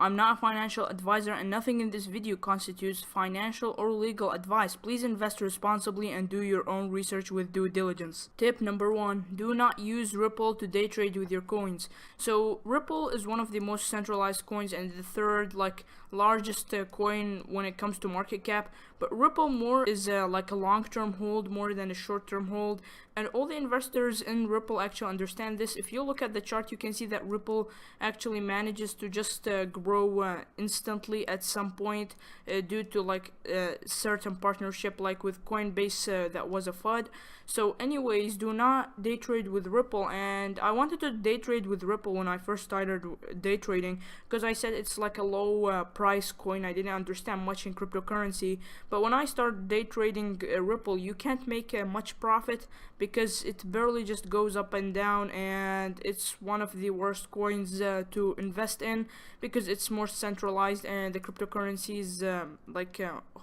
I'm not a financial advisor, and nothing in this video constitutes financial or legal advice. Please invest responsibly and do your own research with due diligence. Tip number 1. Do not use Ripple to day trade with your coins. So Ripple is one of the most centralized coins and the third largest coin when it comes to market cap, but Ripple more is like a long-term hold more than a short-term hold, and all the investors in Ripple actually understand this. If you look at the chart, you can see that Ripple actually manages to just grow instantly at some point due to certain partnership like with Coinbase that was a FUD. So anyways, do not day trade with Ripple, and I wanted to day trade with Ripple when I first started day trading because I said it's like a low price coin. I didn't understand much in cryptocurrency, but when I started day trading Ripple, you can't make much profit because it barely just goes up and down, and it's one of the worst coins to invest in because it's more centralized, and the cryptocurrencies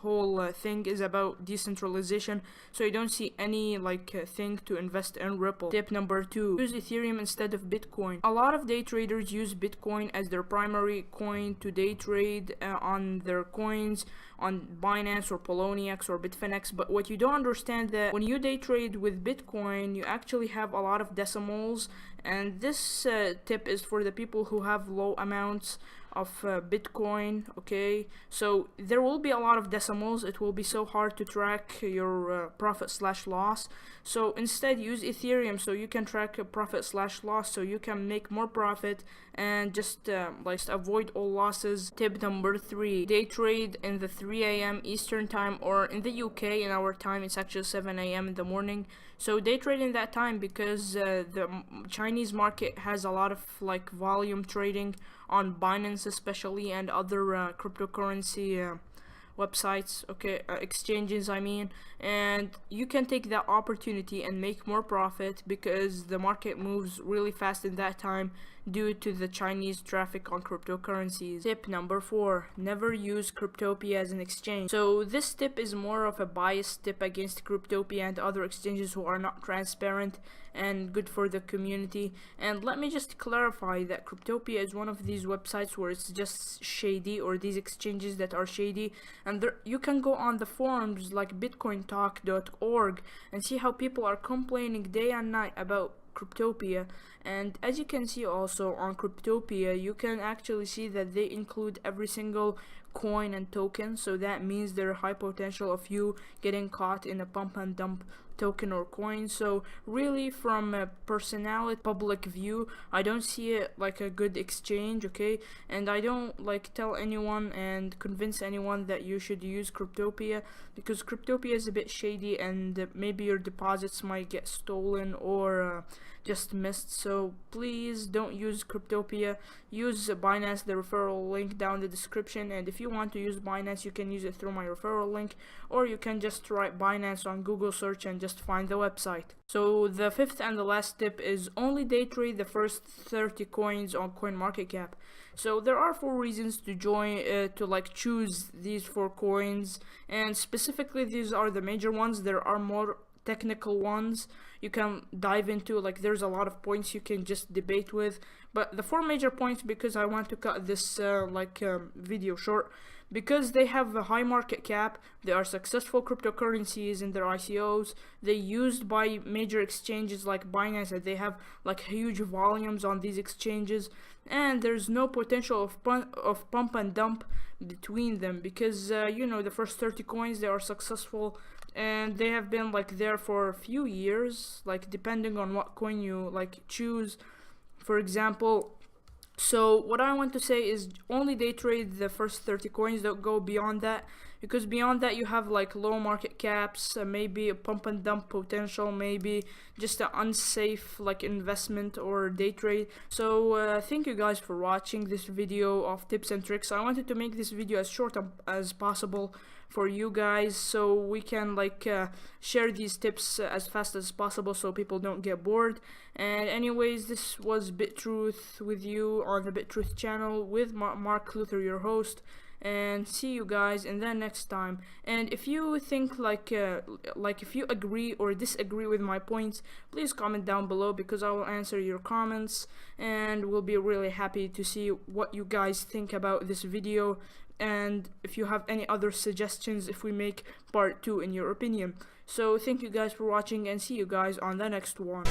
whole thing is about decentralization, so you don't see any thing to invest in Ripple. Tip number 2. Use Ethereum instead of Bitcoin. A lot of day traders use Bitcoin as their primary coin to day trade on their coins on Binance or Poloniex or Bitfinex, but what you don't understand that when you day trade with Bitcoin, you actually have a lot of decimals, and this tip is for the people who have low amounts of Bitcoin. Okay, so there will be a lot of decimals. It will be so hard to track your profit/loss, so instead use Ethereum so you can track a profit/loss, so you can make more profit and just avoid all losses. Tip number 3. Day trade in the 3 a.m. Eastern time, or in the UK in our time it's actually 7 a.m. in the morning. So day trade in that time because the Chinese market has a lot of volume trading on Binance especially, and other cryptocurrency websites, exchanges I mean, and you can take that opportunity and make more profit because the market moves really fast in that time due to the Chinese traffic on cryptocurrencies. Tip number 4. Never use CryptoP as an exchange. So this tip is more of a biased tip against CryptoP and other exchanges who are not transparent and good for the community. And let me just clarify that CryptoP is one of these websites where it's just shady, or these exchanges that are shady, and there, you can go on the forums like bitcointalk.org and see how people are complaining day and night about Cryptopia. And as you can see also on Cryptopia, you can actually see that they include every single coin and token, so that means there's high potential of you getting caught in a pump and dump token or coin. So really, from a personality public view, I don't see it like a good exchange, okay? And I don't tell anyone and convince anyone that you should use Cryptopia, because Cryptopia is a bit shady and maybe your deposits might get stolen or just missed. So please don't use Cryptopia. Use Binance, the referral link down in the description, and if you want to use Binance, you can use it through my referral link, or you can just write Binance on Google search and just find the website. So the 5th and the last tip is only day trade the first 30 coins on CoinMarketCap. So there are 4 reasons to join choose these 4 coins, and specifically these are the major ones. There are more technical ones you can dive into, there's a lot of points you can just debate with, but the 4 major points, because I want to cut this video short, because they have a high market cap, they are successful cryptocurrencies in their ICOs, they're used by major exchanges like Binance, and they have huge volumes on these exchanges, and there's no potential of pump and dump between them, because the first 30 coins, they are successful and they have been there for a few years, depending on what coin you choose, for example. So what I want to say is only day trade the first 30 coins, don't go beyond that, because beyond that you have low market caps, maybe a pump and dump potential, maybe just an unsafe investment or day trade. So thank you guys for watching this video of tips and tricks. I wanted to make this video as short as possible for you guys, so we can share these tips as fast as possible so people don't get bored. And anyways, this was BitTruth with you on the BitTruth channel with Mark Luther, your host, and see you guys in the next time. And if you think if you agree or disagree with my points, please comment down below, because I will answer your comments and will be really happy to see what you guys think about this video, and if you have any other suggestions if we make part 2 in your opinion. So thank you guys for watching, and see you guys on the next one.